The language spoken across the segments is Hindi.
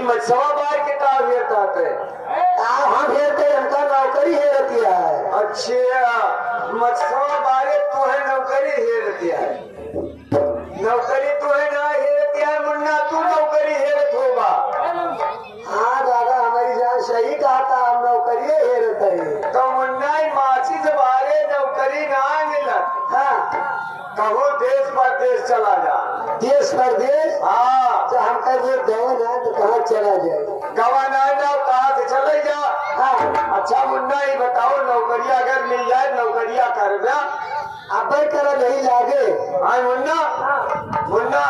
मछवा बार के का हेरता है हम हेरते हमका नौकरी हेरती है। अच्छा मछवा बारे तो है नौकरी हेरती है नौकरी तो है ना हेरती है मुन्ना तू नौकरी हेरत होगा। हाँ दादा हमारी जान सही कहा था हम नौकरी हेरते हैं। तो मुन्ना माची से बारे नौकरी ना मिलत हाँ कहो देश परदेश चला जा। देश परदेश हाँ तो हम कर वो गए ना तो कहाँ चला जाए गवाना ना कहा से चले जा। हाँ अच्छा मुन्ना ये बताओ नौकरिया अगर मिल जाए नौकरिया कर दिया अब करा नहीं लागे। हाँ मुन्ना मुन्ना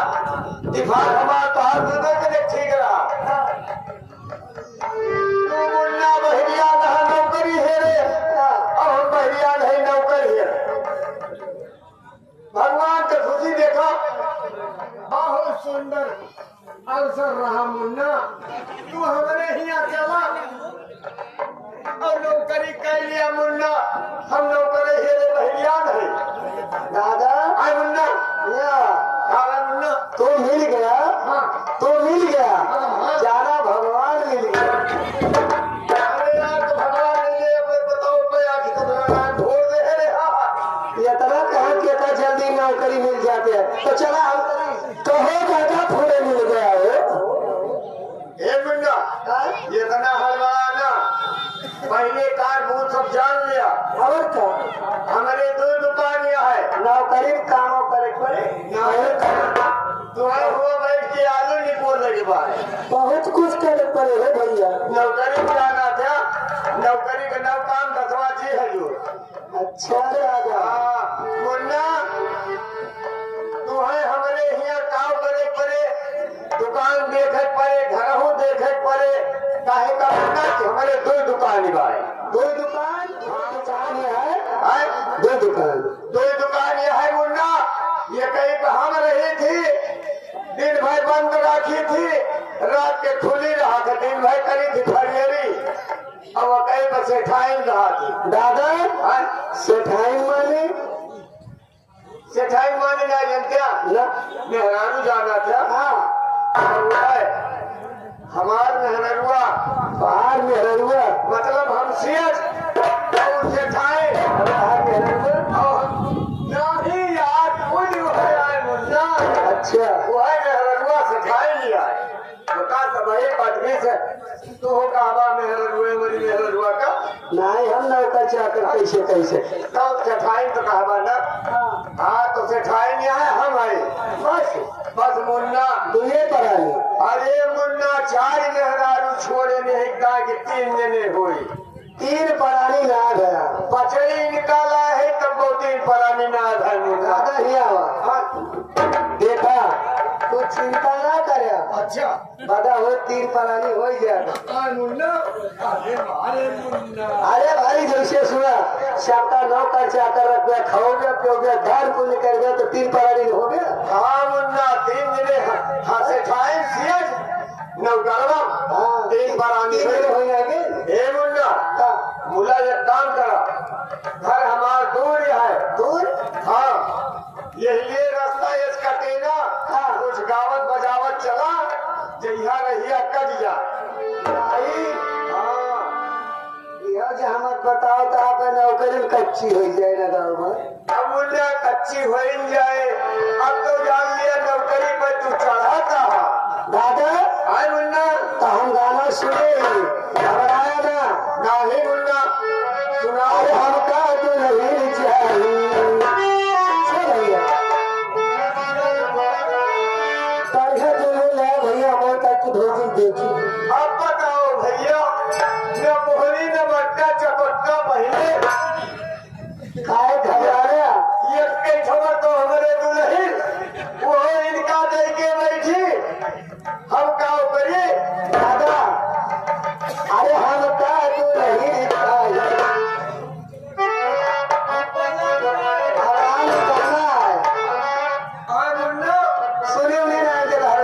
दिफाक हमारा तो हाथ दे के ठीक रहा तू मुन्ना बहरिया नहा नौकरी हेरे और हम बहरिया नहीं नौकरी हेरे भगवान का खुशी देखा बहुत सुंदर अवसर रहा मुन्ना तू हमारे यहाँ चला और नौकरी कर लिया मुन्ना हम नौकरी हेरे बहरिया नहीं दादा आए मुन्ना या काला मुन्ना तो मिल गया हाँ तो मिल गया हाँ। जाना भगवान मिल गया। अरे यार तो भगवान ने ये बताओ मैं आखिर तो भगवान ढोल दे रे इतना कहा कि इतना जल्दी नौकरी मिल जाती है तो चला हम कहो दादा थोड़े मिल गया हो। ए मुन्ना ये इतना हलवाना पहले कार भूत सब जान लिया और क्या हमारे दो दुकान यहाँ है नौकरी कामों करे पड़े तुम्हारे हुआ बैठ के आलू निकोलने के बाद बहुत कुछ करे पड़े है भैया। नौकरी जाना था नौकरी का नाम काम दसवा जी हजूर। अच्छा दादा हाँ मुन्ना तू है हमारे यहाँ काम करे पड़े दुकान देखे पड़े घर हो देखे पड़े काहे का मुन्ना कि हमारे दो दुकान भाई दो दुकान दुकान है है दो दुकान ये है मुन्ना ये कहीं पे हम रही थी दिन भर बंद रखी थी रात के खुली रहा था दिन भर करी थी फरियरी अब वो कहीं पर सेठाई रहा थी दादा हैं? सेठाई माने सेठाई माने ना जनता ना मेहरारू जाना था हाँ और वो है हमार मेहनरुआ बाहर में रहुआ मतलब हम सियस और सेठाई बाहर में रहुआ और नहीं यार कोई है यार मुन्ना अच्छा वो है मेहररुआ सिखाई लिया है बता सब है पटनी से तो होगा हवा मेहररुए मरी मेहररुआ का नहीं हम नौकर चाकर कैसे कैसे तो सिखाई तो कहवा ना हाँ तो सिखाई नहीं है हम है बस बस मुन्ना तुझे पढ़ाई अरे मुन्ना चार मेहरारू छोड़े ने एक गाय के 3 जने हुई 3 पढ़ानी ना गया पचड़ी निकाला है तब वो 3 परानी ना है मुन्ना दादा ही आवा हाँ, देखा तू चिंता ना करे अच्छा बड़ा हो 3 पढ़ानी हो जाएगा मुन्ना अरे मुन्ना अरे भाई जैसे सुना सबका नौकर चाकर रख गया खाओगे पियोगे धान को निकल गया तो 3 पढ़ानी हो गया। हाँ मुन्ना 3 जने हंसे खाए सियज नौकरवा हाँ 3 परानी हो जाएंगे। ए मुन्ना मुला ये काम करा घर हमारा दूर है दूर हाँ ये रास्ता इस कटेना हाँ। कुछ गावत बजावत चला जइहा रहिया कट जा भाई हाँ यह जो हम बताओ तो आप नौकरी कच्ची हो जाए ना गाँव में अब मुन्ना कच्ची हो जाए अब तो जान लिया नौकरी पर तू चढ़ा था दादा आए मुन्ना तो हम गाना सुने घबराया ना नहीं मुन्ना सुनाओ अरे हमका तो नहीं चाहिए भैया पैसा जो ले भैया मैं तक भेजी देखी अब बताओ भैया न मोहरी न बट्टा चपट्टा पहले काय घबराया ये कई खबर तो हमारे दुल्हन वो इनका दे के बैठी हम का करिए दादा अरे हमका तो नहीं चाहिए आराम करना है और मुन्ना सुनिए नहीं ना के घर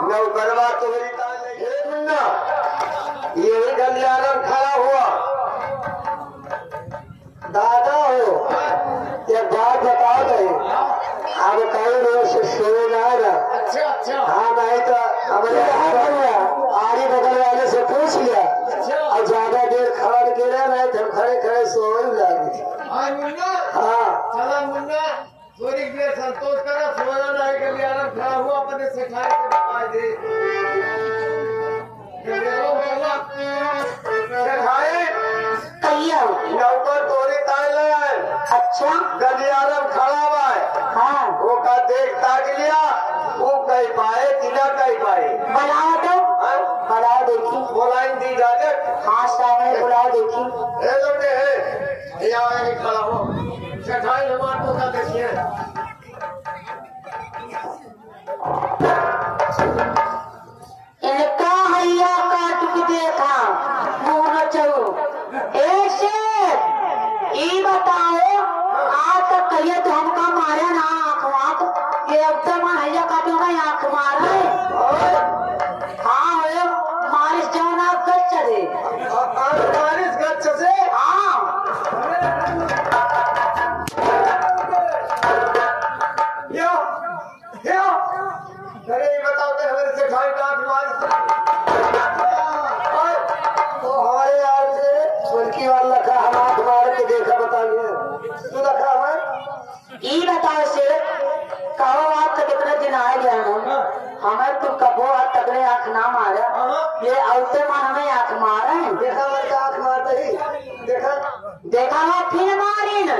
नौकरवा तुम्हारी हे मुन्ना, यही गलियारम खड़ा हुआ। दादा हो, ये बात बता दे, अब कई रोज से सोए ना रहा। अच्छा अच्छा हाँ, नहीं तो हमारे आगे बगल वाले से पूछ लिया और ज्यादा देर खड़ा गिरा नहीं तो खड़े खड़े सोए लगे। हाँ मुन्ना, हाँ चला मुन्ना, थोड़ी देर संतोष करा, सोना नहीं गलियारम खड़ा हुआ, अपने सिखाए के बता दे। सिखाए कहिया नौकर तोरी ताल है। अच्छा गलियारम खड़ा हुआ है, हाँ वो का देख ताक लिया, वो कह पाए कि ना कह पाए। बनाओ तो हाँ? बनाओ देखी। बोलाई दी इजाजत। हाँ सामने बुलाओ देखी। ए लोटे है, यहाँ आगे खड़ा हो, सिखाए हमारे को का देखिए। इनका हैया काट के देखा मुंह न चलो। ऐसे ये बताओ आज तक कहिए तो हमका मारे ना आँख वाँख, ये अब तक मैं हैया काटूंगा आँख मारे। हाँ हो मारिस जाओ ना गच दे। बारिश गच्छ से हाँ यो यो, अरे ये बताओ तो हमारे सिखाए का तो हमारे यार से मुल्की वाला का हम आँख मार के देखा बताइए तू रखा है। ये बताओ से कहो आप तक कितने दिन आए गया ना हमें तो कबो आज तकने आँख ना मारा, ये औते मन हमें आँख मारा है। देखा मैं आँख मारते ही देखा देखा है फिर मारी न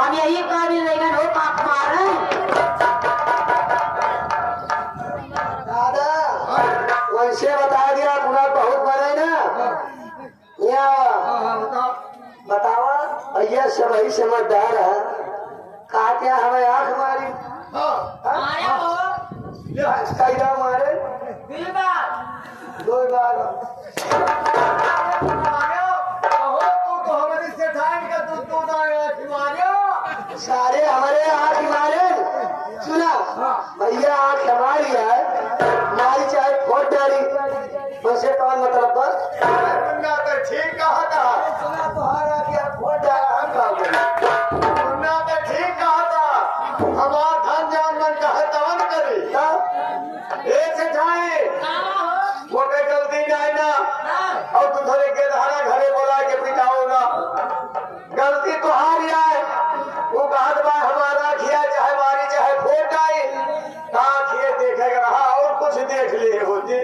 हम यही काबिल रहेगा वो आँख मार रहे हैं। दादा वैसे बता दिया पूरा बहुत बने ना या बतावा भैया सब ही समझदार है। कहा क्या हमें आँख मारी कैदा मारे दो बार सारे हमारे आँख मारे। सुना भैया आँख हमारी है, मारी चाहे फोट डाली वैसे कौन मतलब बस ठीक कहा था, सुना तुम्हारा क्या फोट डाला हम कहोगे। मुन्ना तो ठीक कहा था, हमारा धन जान मन कहे तवन करे। ए सिखाए वो कहीं गलती नहीं ना, और तू थोड़े के धारा घरे बोला के पिटाओ ना, गलती तुम्हारी है। वो कहत बा हमारा खिया चाहे मारी चाहे फोट आई, कहाँ खिए देखेगा रहा और कुछ देख लिए होते।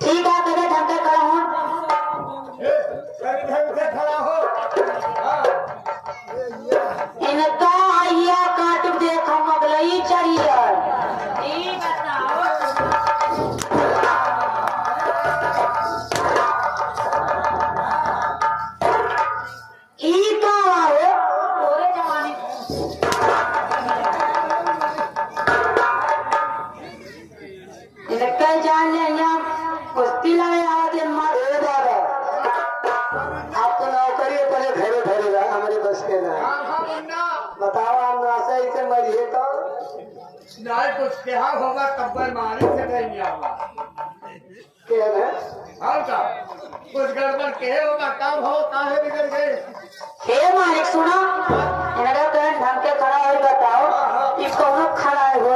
ठीक है मेरे ढंग से खड़ा हूँ। ढंग से खड़ा हो। हाँ। इनका हैया काट देख हम अगलई चाहिए। ई का है पूरे जमाने इनका जान ले यहाँ कुश्ती लगे आते मारे दादा आपको नौकरी पहले घरे भरेगा हमारे बस के ना हाँ मुन्ना, बताओ हम नासा इसे मरिए तो नहीं कुछ क्या होगा तब मारी से नहीं आवा। कहना हाँ का कुछ गड़बड़ के होगा, काम हो काहे बिगड़ गए। हे मालिक सुनो इनका कहीं ढंग के खड़ा है बताओ ये कौन खड़ा है वो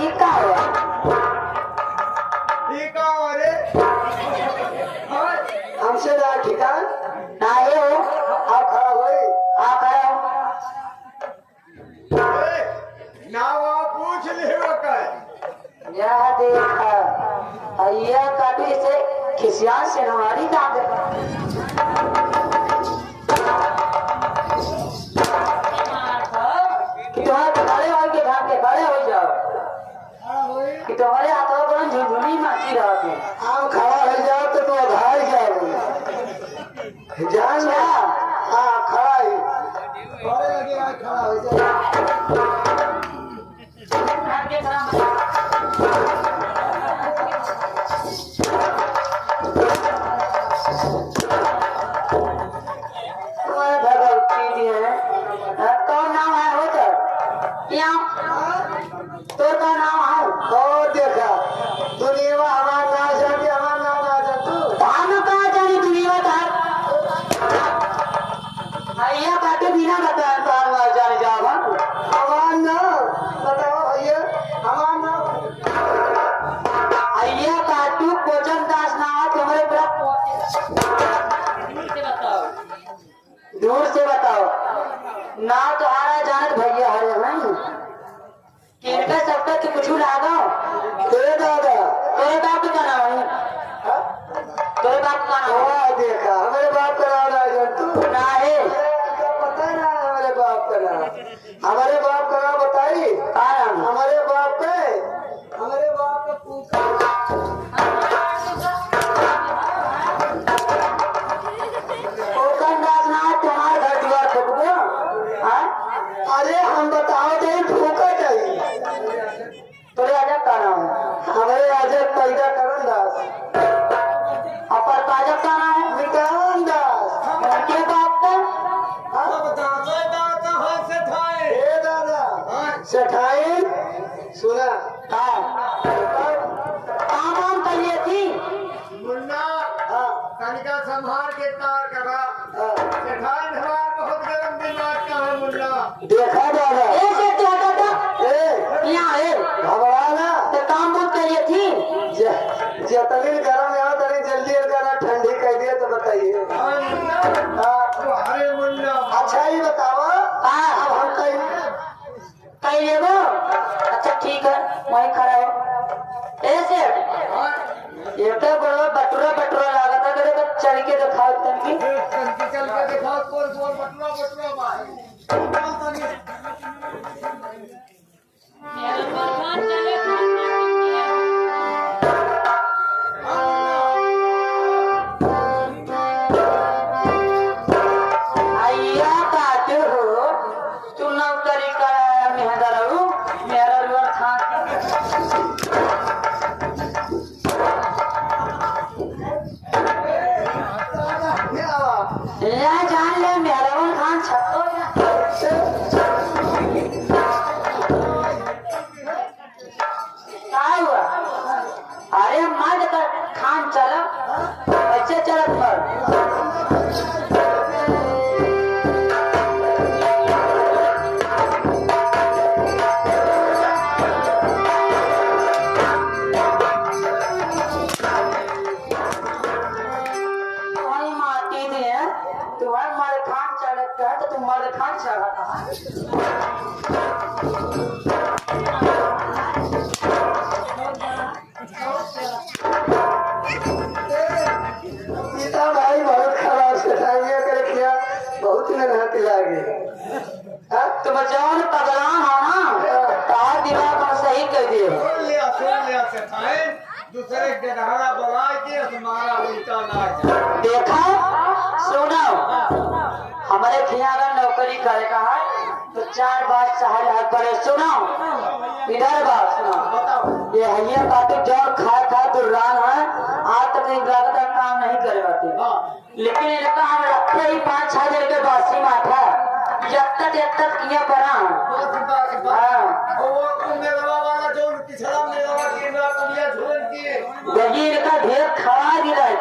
ये का है। ठीक है अरे हाँ, हमसे ना ठिकान ना ये हो आप खड़ा हो आप खड़ा हो। ए, ना वो पूछ ले वो कहे। यह देखा भैया काटी से खिसियान से हमारी दाद कि तुम्हारे खड़े हो के भाग के खड़े हो जाओ कि तुम्हारे हाथों पर झुंझुनी माची रहा थे आम खड़ा हो जाओ तो तुम भाग जाओगे जान लिया। हाँ खड़ा ही खड़े लगे भाई खड़ा हो जाओ। तुम्हारे भगवती जी है कौन नाम है हो तो क्या तो का नाम है और देखा दुनिया पैदा करन दास अपर ताजब का नाम है मिटान दास के बाप का अब दादा दा कहां से ठाए ए दादा सेठाई सुना हाँ काम कर लिए थी मुन्ना कनिका संभाल के कार करा सेठाई हमार बहुत गरम दिमाग का है मुन्ना देखा दादा ऐसे तो हटा यहाँ है घबराना तो काम बहुत करिए थी जितनी गरम यहाँ तनी जल्दी करा ठंडी कर दिए तो बताइए अरे मुन्ना अच्छा ही बतावा हाँ अब हम कहीं लेगो अच्छा ठीक है वहीं खड़ा हो ऐसे एक बड़ा बटुरा बटुरा लगा था करे तो चल के दिखाओ तनकी चल के दिखाओ कौन कौन बटुरा बटुरा भाई आइया काटे हो तू नौकरी कराया मेहदरू मेरा रुआ खा ले जान ले मेरा रुआ खान छतो क्या हुआ अरे मत कर खान चलो बच्चे चलत पर तुम्हारे मर्द खान चढ़त है तो तुम मर्द खान चढ़ा कहा सीता भाई बहुत खराब सेठाइया कर किया बहुत मेहनत लागे तो बचाओ ने पगला हो ना तार दिमाग में सही कर दिए सुन लिया सेठाई दूसरे गधरा बना के तुम्हारा उल्टा ना जाए देखा सुनो हमारे खियागा नौकरी करे का है तो 4 बात चाहे लाग पड़े सुनो इधर बात सुनो बताओ ये हइया काटे जौन खा दुर्रान है आज तक एक लागत काम नहीं करे पाते लेकिन इनका हम रखे ही 5-6 दिन के बासी माथा जब तक किया पड़ा पिछड़ा इनका ढेर खड़ा गिरा है